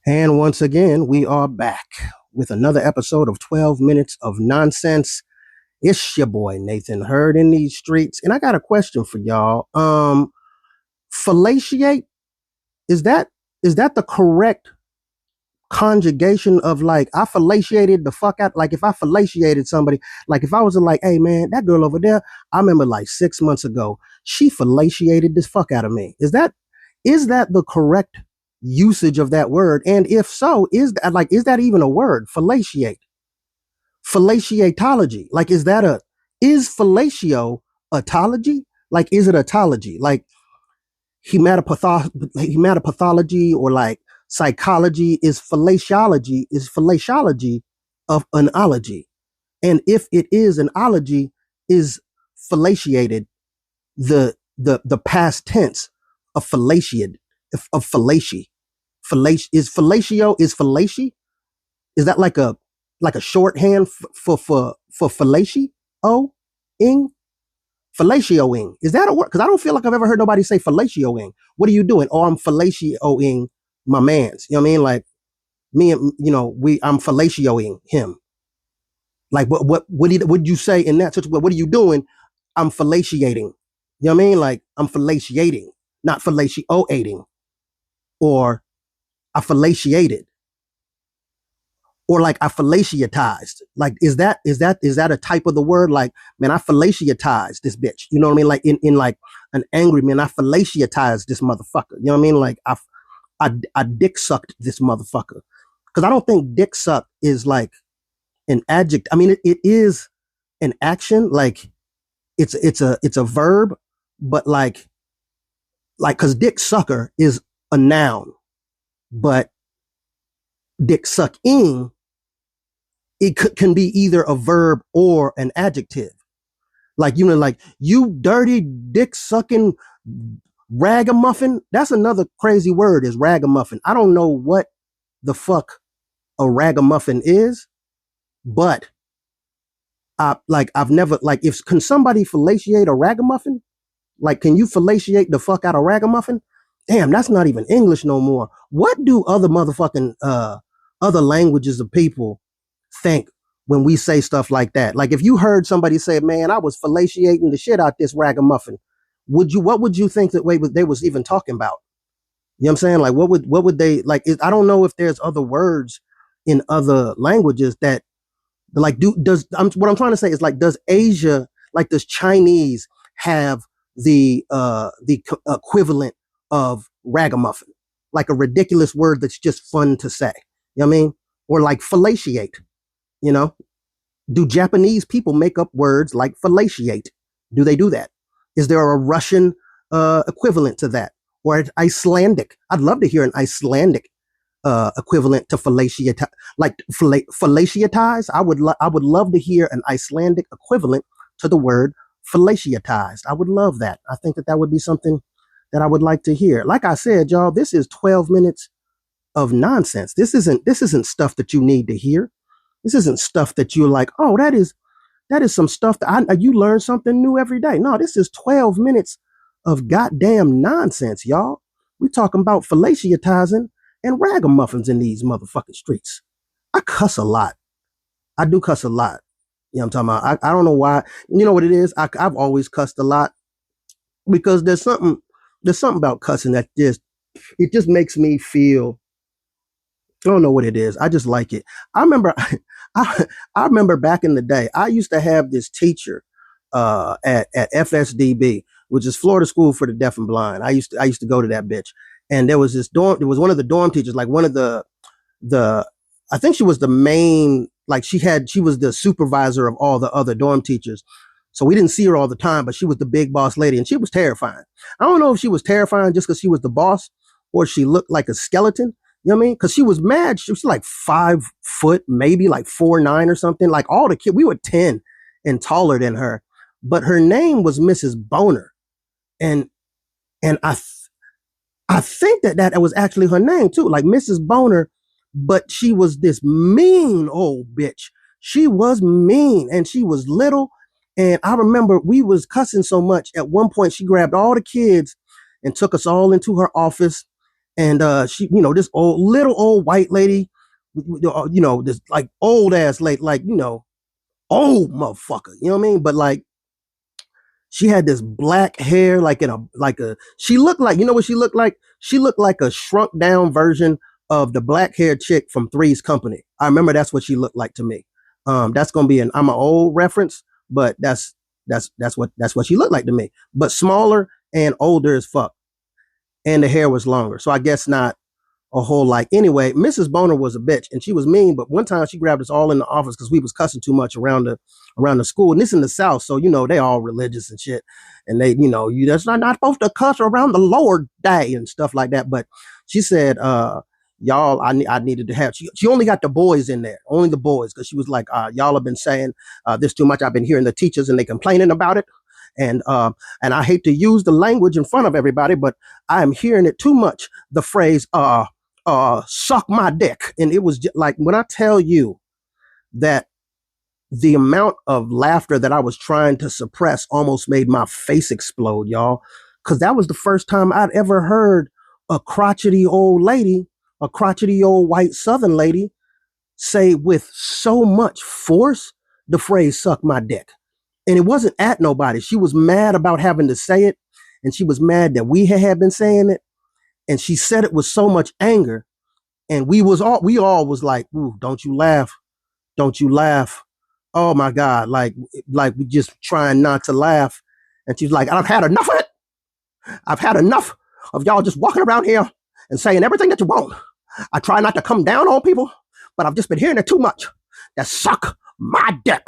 And once again, we are back with another episode of 12 Minutes of Nonsense. It's your boy Nathan Hurd in these streets, and I got a question for y'all. Fellatiate, is that the correct conjugation of like I fellatiated the fuck out? Like if I fellatiated somebody, like if I was like, hey man, that girl over there, I remember like 6 months ago, she fellatiated this fuck out of me. Is that the correct usage of that word? And if so, is that even a word? Fellatiate. Fellatiatology. Like is fellatio autology? Like is it autology? Like hematopathology or like psychology is fellatiology of an ology. And if it is an ology, is fellatiated the past tense of fellatiated of fallacy. Fallacy is that like a shorthand for fallacy? Oh, ing fellatioing. Is that a word? Because I don't feel like I've ever heard nobody say fellatioing. What are you doing? Oh, I'm fellatioing my man's. You know what I mean? Like me and I'm fellatioing him. Like what would you say in that situation? What are you doing? I'm fellatiating. You know what I mean? Like I'm fellatiating, not fellatioating, or I fellatiated, or like I fellatiatized. Like is that a type of the word? Like man, I fellatiatized this bitch. You know what I mean? Like in like an angry man, I fellatiatized this motherfucker. You know what I mean? Like I dick sucked this motherfucker. Because I don't think dick suck is like an adjective. I mean it is an action. Like it's a verb, but like because dick sucker is a noun, but dick sucking can be either a verb or an adjective. Like like you dirty dick sucking ragamuffin. That's another crazy word, is ragamuffin. I don't know what the fuck a ragamuffin is, but I've never, like, if can somebody fellatiate a ragamuffin? Like, can you fellatiate the fuck out of ragamuffin? Damn, that's not even English no more. What do other motherfucking other languages of people think when we say stuff like that? Like if you heard somebody say, man, I was fellatiating the shit out this ragamuffin, what would you think that they was even talking about? You know what I'm saying? Like what would they like? I don't know if there's other words in other languages that like what I'm trying to say is, like, does Asia, like does Chinese have the equivalent of ragamuffin, like a ridiculous word that's just fun to say? You know what I mean? Or like fellatiate. You know, do Japanese people make up words like fellatiate? Do they do that? Is there a Russian equivalent to that, or an Icelandic? I'd love to hear an Icelandic equivalent to fellatiate, like fellatiatize. I would love to hear an Icelandic equivalent to the word fellatiatized. I would love that. I think that would be something that I would like to hear. Like I said, y'all, this is 12 minutes of nonsense. This isn't stuff that you need to hear. This isn't stuff that you're like, oh, that is some stuff that you learn something new every day. No, this is 12 minutes of goddamn nonsense, y'all. We talking about fellatiatizing and ragamuffins in these motherfucking streets. I cuss a lot. I do cuss a lot. You know what I'm talking about? I don't know why. You know what it is? I've always cussed a lot because there's something about cussing that just makes me feel, I don't know what it is. I just like it. I remember I remember back in the day, I used to have this teacher at FSDB, which is Florida School for the Deaf and Blind. I used to go to that bitch. And there was one of the dorm teachers, like one of the I think she was the main, like she was the supervisor of all the other dorm teachers. So we didn't see her all the time, but she was the big boss lady, and she was terrifying. I don't know if she was terrifying just because she was the boss, or she looked like a skeleton. You know what I mean? Because she was mad. She was like 5 foot, maybe like 4'9" or something. Like all the kids, we were 10 and taller than her. But her name was Mrs. Boner. And I think that was actually her name too, like Mrs. Boner, but she was this mean old bitch. She was mean, and she was little. And I remember we was cussing so much. At one point, she grabbed all the kids and took us all into her office. And she, this little old white lady, this like old ass lady, like, old motherfucker, you know what I mean? But like, she had this black hair, like she looked like, what she looked like? She looked like a shrunk down version of the black haired chick from Three's Company. I remember that's what she looked like to me. That's gonna be I'm an old reference, but that's what she looked like to me. But smaller and older as fuck, and the hair was longer. So I guess not a whole like. Anyway, Mrs. Boner was a bitch and she was mean, but one time she grabbed us all in the office because we was cussing too much around the school. And this in the South, so they all religious and shit. And they, you that's not supposed to cuss around the Lord Day and stuff like that. But she said, y'all, I needed to have she only got the boys in there, only the boys, because she was like, y'all have been saying this too much. I've been hearing the teachers and they complaining about it. And I hate to use the language in front of everybody, but I am hearing it too much. The phrase suck my dick. And it was just like, when I tell you that the amount of laughter that I was trying to suppress almost made my face explode, y'all. Because that was the first time I'd ever heard a crotchety old lady, a crotchety old white Southern lady, say with so much force the phrase suck my dick. And it wasn't at nobody. She was mad about having to say it. And she was mad that we had been saying it. And she said it with so much anger. And we all was like, ooh, don't you laugh. Don't you laugh. Oh my God. Like we just trying not to laugh. And she's like, I've had enough of it. I've had enough of y'all just walking around here and saying everything that you want. I try not to come down on people, but I've just been hearing it too much. That suck my dick.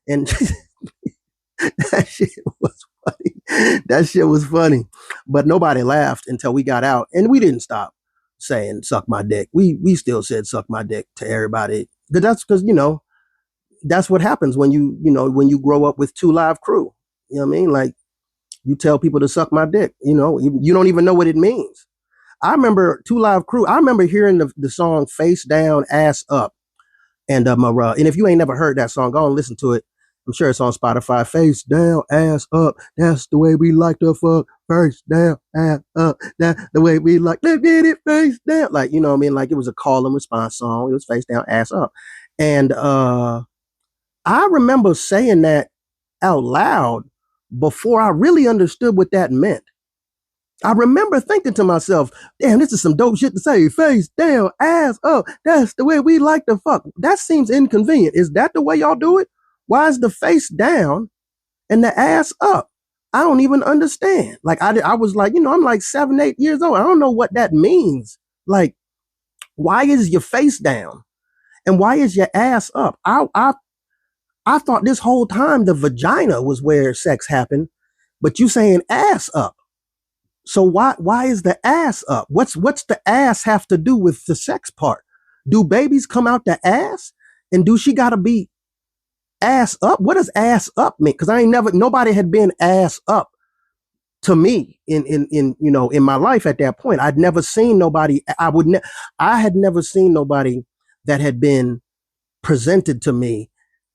And that shit was funny. That shit was funny. But nobody laughed until we got out, and we didn't stop saying suck my dick. We still said suck my dick to everybody. Because that's what happens when you grow up with Two Live Crew. You know what I mean? Like, you tell people to suck my dick, you don't even know what it means. I remember Two Live Crew. I remember hearing the song Face Down, Ass Up. And and if you ain't never heard that song, go and listen to it. I'm sure it's on Spotify. Face down, ass up. That's the way we like to fuck. Face down, ass up. That's the way we like. Let's get it face down. Like, you know what I mean? Like, it was a call and response song. It was face down, ass up. And I remember saying that out loud before I really understood what that meant. I remember thinking to myself, damn, this is some dope shit to say. Face down, ass up. That's the way we like to fuck. That seems inconvenient. Is that the way y'all do it? Why is the face down and the ass up? I don't even understand. Like, I was like, I'm like 7, 8 years old. I don't know what that means. Like, why is your face down? And why is your ass up? I thought this whole time the vagina was where sex happened, but you saying ass up. So why is the ass up? What's the ass have to do with the sex part? Do babies come out the ass? And do she gotta be ass up? What does ass up mean? Because nobody had been ass up to me in my life at that point. I'd never seen nobody. I had never seen nobody that had been presented to me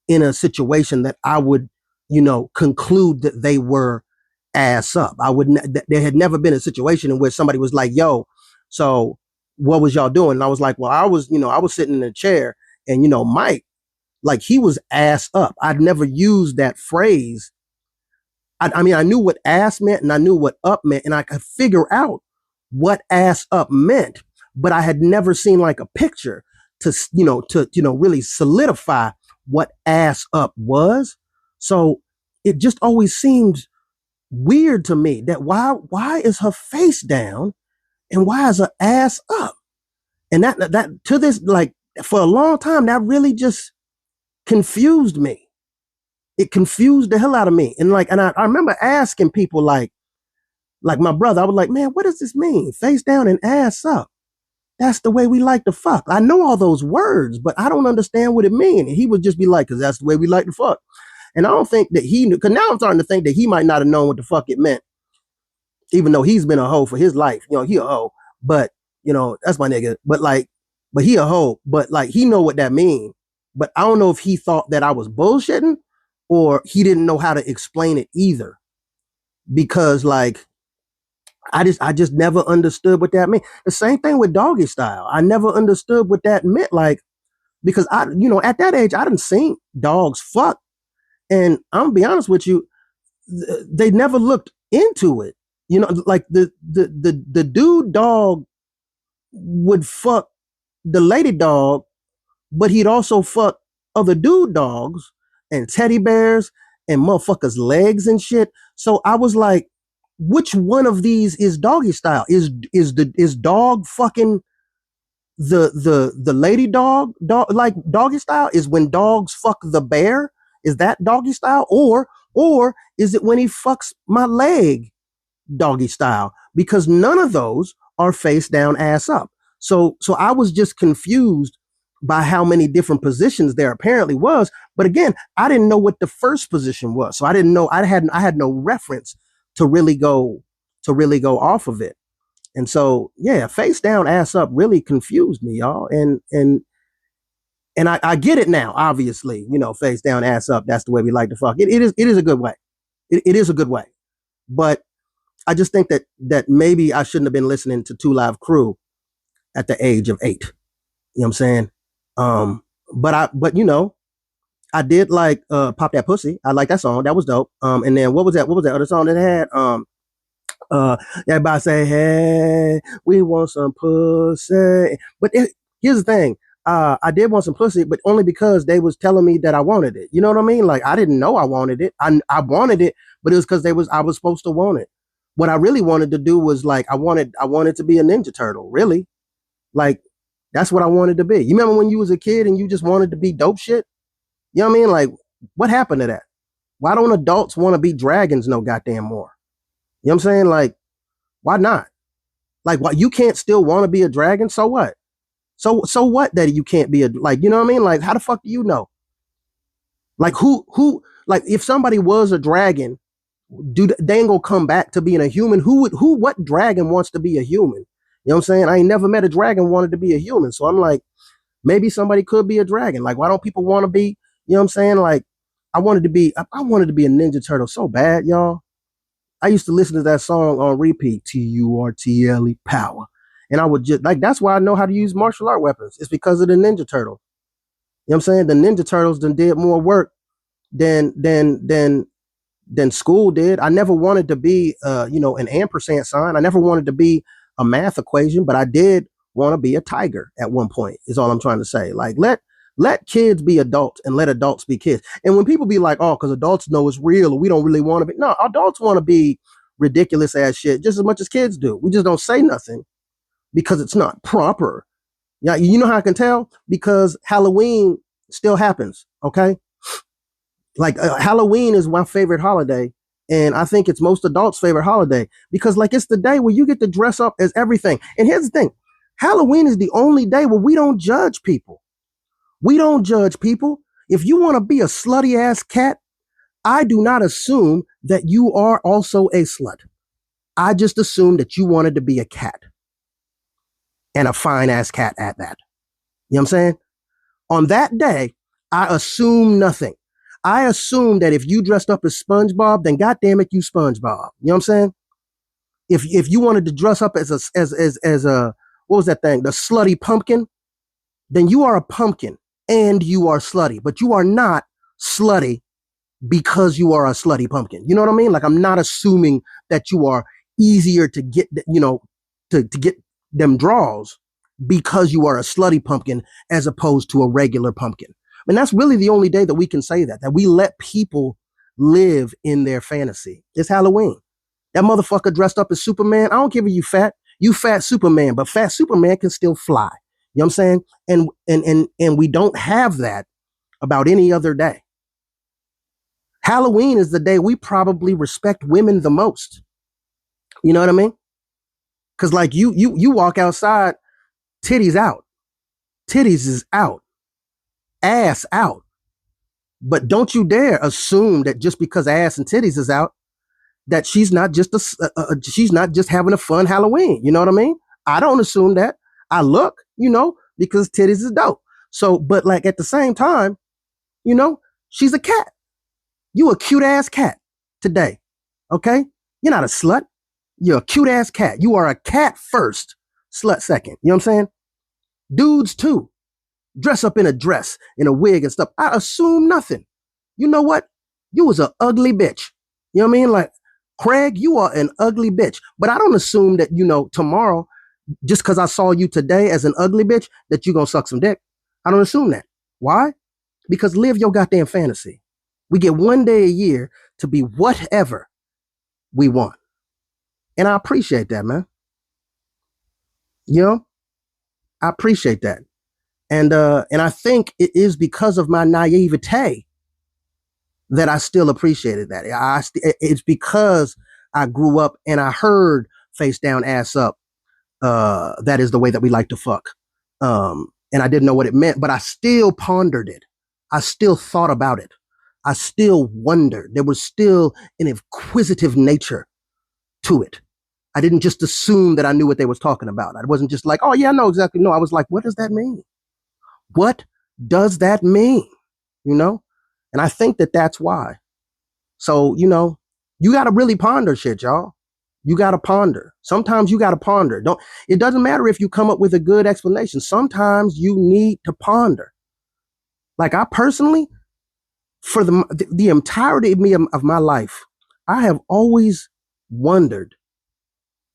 in a situation that I would, conclude that they were ass up. There had never been a situation in which somebody was like, yo, so what was y'all doing? And I was like, well, I was sitting in a chair and, Mike, like, he was ass up. I'd never used that phrase. I mean, I knew what ass meant and I knew what up meant, and I could figure out what ass up meant, but I had never seen like a picture to really solidify what ass up was. So it just always seemed weird to me that why is her face down and why is her ass up? And that to this, like, for a long time, that really just confused me. It confused the hell out of me. And I remember asking people like my brother, I was like, man, what does this mean? Face down and ass up. That's the way we like to fuck. I know all those words, but I don't understand what it means. And he would just be like, because that's the way we like to fuck. And I don't think that he knew, because now I'm starting to think that he might not have known what the fuck it meant, even though he's been a hoe for his life. He a hoe, but, that's my nigga. But he a hoe, but like, he know what that means. But I don't know if he thought that I was bullshitting or he didn't know how to explain it either. Because, like, I just never understood what that meant. The same thing with doggy style. I never understood what that meant. Like, because at that age, I didn't see dogs fuck. And I'm gonna be honest with you, they never looked into it. Like the dude dog would fuck the lady dog, but he'd also fuck other dude dogs and teddy bears and motherfuckers' legs and shit. So I was like, which one of these is doggy style? Is dog fucking the lady dog like doggy style? Is when dogs fuck the bear? Is that doggy style? Or is it when he fucks my leg doggy style? Because none of those are face down, ass up. So I was just confused by how many different positions there apparently was. But again, I didn't know what the first position was. So I didn't know. I had no reference to really go off of it. And so yeah, face down, ass up really confused me, y'all. And I get it now, obviously, face down, ass up, that's the way we like to fuck. It is a good way. It is a good way. But I just think that maybe I shouldn't have been listening to Two Live Crew at the age of 8. You know what I'm saying? But I did like Pop That Pussy. I like that song. That was dope. And then what was that other song that had? Uh, Everybody say, "Hey, we want some pussy." Here's the thing: I did want some pussy, but only because they was telling me that I wanted it. You know what I mean? Like I didn't know I wanted it. I wanted it, but it was because I was supposed to want it. What I really wanted to do was like I wanted to be a Ninja Turtle. Really, like that's what I wanted to be. You remember when you was a kid and you just wanted to be dope shit? You know what I mean? Like what happened to that? Why don't adults want to be dragons no goddamn more? You know what I'm saying? Like, why not? Like, what, you can't still want to be a dragon? So what? So what that you can't be you know what I mean? Like, how the fuck do you know? Like, like, if somebody was a dragon, they ain't gonna come back to being a human? What dragon wants to be a human? You know what I'm saying? I ain't never met a dragon wanted to be a human. So I'm like, maybe somebody could be a dragon. Like, why don't people want to be, you know what I'm saying? Like, I wanted to be a Ninja Turtle so bad, y'all. I used to listen to that song on repeat, Turtle power. And I would just like that's why I know how to use martial art weapons. It's because of the Ninja Turtle. You know what I'm saying? The Ninja Turtles done did more work than school did. I never wanted to be an ampersand sign. I never wanted to be a math equation, but I did want to be a tiger at one point, is all I'm trying to say. Like let kids be adults and let adults be kids. And when people be like, oh, because adults know it's real, or we don't really want to be. No, adults want to be ridiculous ass shit just as much as kids do. We just don't say nothing because it's not proper. Yeah, you know how I can tell? Because Halloween still happens, okay? Like Halloween is my favorite holiday, and I think it's most adults' favorite holiday because like it's the day where you get to dress up as everything. And here's the thing: Halloween is the only day where we don't judge people. We don't judge people. If you want to be a slutty ass cat, I do not assume that you are also a slut. I just assume that you wanted to be a cat and a fine ass cat at that. You know what I'm saying? On that day, I assume nothing. I assume that if you dressed up as SpongeBob, then goddamn it, you SpongeBob. You know what I'm saying? If you wanted to dress up as a what was that thing? The slutty pumpkin, then you are a pumpkin and you are slutty, but you are not slutty because you are a slutty pumpkin. You know what I mean? Like I'm not assuming that you are easier to get, to get them draws because you are a slutty pumpkin as opposed to a regular pumpkin. And that's really the only day that we can say that we let people live in their fantasy. It's Halloween. That motherfucker dressed up as Superman. I don't care if you fat Superman, but fat Superman can still fly. You know what I'm saying? And we don't have that about any other day. Halloween is the day we probably respect women the most. You know what I mean? Cause like you walk outside, titties out. Titties is out. Ass out. But don't you dare assume that just because ass and titties is out, that she's not just she's not just having a fun Halloween. You know what I mean? I don't assume that. I look, because titties is dope. So, but like at the same time, she's a cat. You a cute ass cat today. Okay? You're not a slut. You're a cute ass cat. You are a cat first, slut second. You know what I'm saying? Dudes too. Dress up in a dress, in a wig and stuff. I assume nothing. You know what? You was an ugly bitch. You know what I mean? Like, Craig, you are an ugly bitch. But I don't assume that, tomorrow, just because I saw you today as an ugly bitch, that you're going to suck some dick. I don't assume that. Why? Because live your goddamn fantasy. We get one day a year to be whatever we want. And I appreciate that, man. You know, I appreciate that. And I think it is because of my naivete that I still appreciated that. It's because I grew up and I heard face down, ass up. That is the way that we like to fuck. And I didn't know what it meant, but I still pondered it. I still thought about it. I still wondered. There was still an inquisitive nature to it. I didn't just assume that I knew what they was talking about. I wasn't just like, oh yeah, I know exactly. No, I was like, what does that mean? What does that mean? And I think that that's why. So, you got to really ponder shit, y'all. You got to ponder. Sometimes you got to ponder. It doesn't matter if you come up with a good explanation. Sometimes you need to ponder. Like, I personally, for the entirety of my life, I have always wondered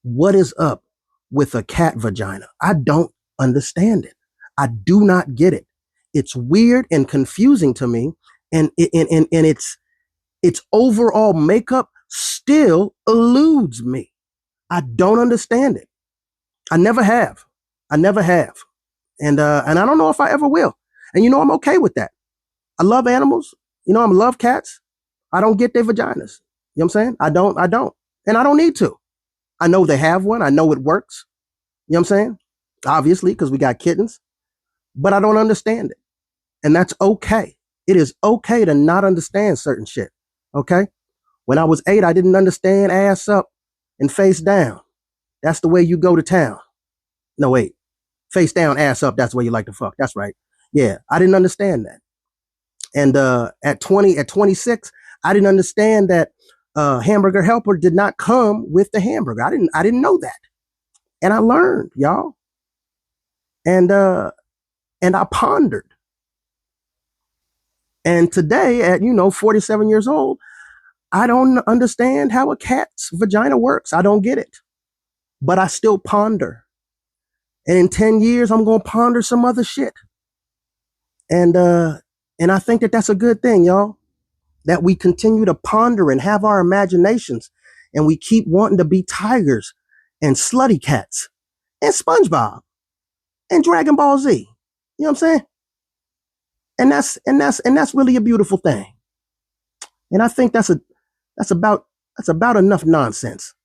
what is up with a cat vagina. I don't understand it. I do not get it. It's weird and confusing to me, and its overall makeup still eludes me. I don't understand it. I never have. And I don't know if I ever will. And I'm okay with that. I love animals. I love cats. I don't get their vaginas. You know what I'm saying? I don't. And I don't need to. I know they have one. I know it works. You know what I'm saying? Obviously, because we got kittens. But I don't understand it. And that's okay. It is okay to not understand certain shit. Okay? When I was 8, I didn't understand ass up and face down. That's the way you go to town. No, wait. Face down, ass up, that's the way you like to fuck. That's right. Yeah, I didn't understand that. And at 26, I didn't understand that hamburger helper did not come with the hamburger. I didn't know that. And I learned, y'all. And I pondered. And today, at 47 years old, I don't understand how a cat's vagina works. I don't get it. But I still ponder. And in 10 years, I'm going to ponder some other shit. And I think that that's a good thing, y'all. That we continue to ponder and have our imaginations. And we keep wanting to be tigers and slutty cats and SpongeBob and Dragon Ball Z. You know what I'm saying? And that's really a beautiful thing. And I think that's about enough nonsense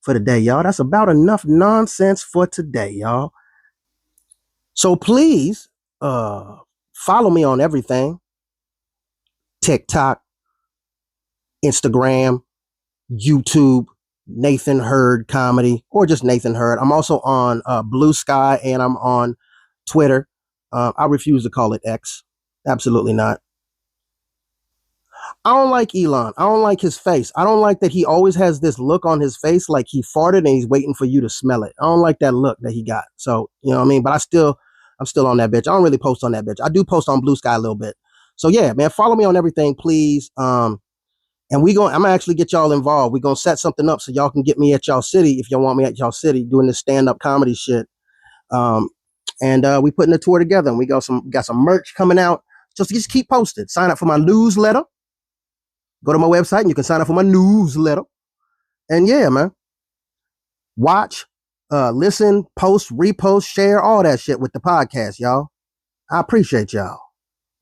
for today, y'all. That's about enough nonsense for today, y'all. So please follow me on everything. TikTok, Instagram, YouTube, Nathan Hurd Comedy, or just Nathan Hurd. I'm also on Blue Sky, and I'm on Twitter. I refuse to call it X. Absolutely not. I don't like Elon. I don't like his face. I don't like that he always has this look on his face like he farted and he's waiting for you to smell it. I don't like that look that he got. So, you know what I mean? But I'm still on that bitch. I don't really post on that bitch. I do post on Blue Sky a little bit. So yeah, man, follow me on everything, please. And I'm gonna actually get y'all involved. We're gonna set something up so y'all can get me at y'all city if y'all want me at y'all city doing this stand-up comedy shit. And we putting a tour together, and we got some merch coming out. Just keep posted. Sign up for my newsletter. Go to my website and you can sign up for my newsletter. And yeah, man. Watch, listen, post, repost, share, all that shit with the podcast, y'all. I appreciate y'all.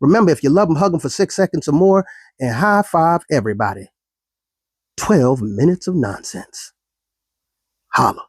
Remember, if you love them, hug them for 6 seconds or more and high five everybody. 12 minutes of nonsense. Holla.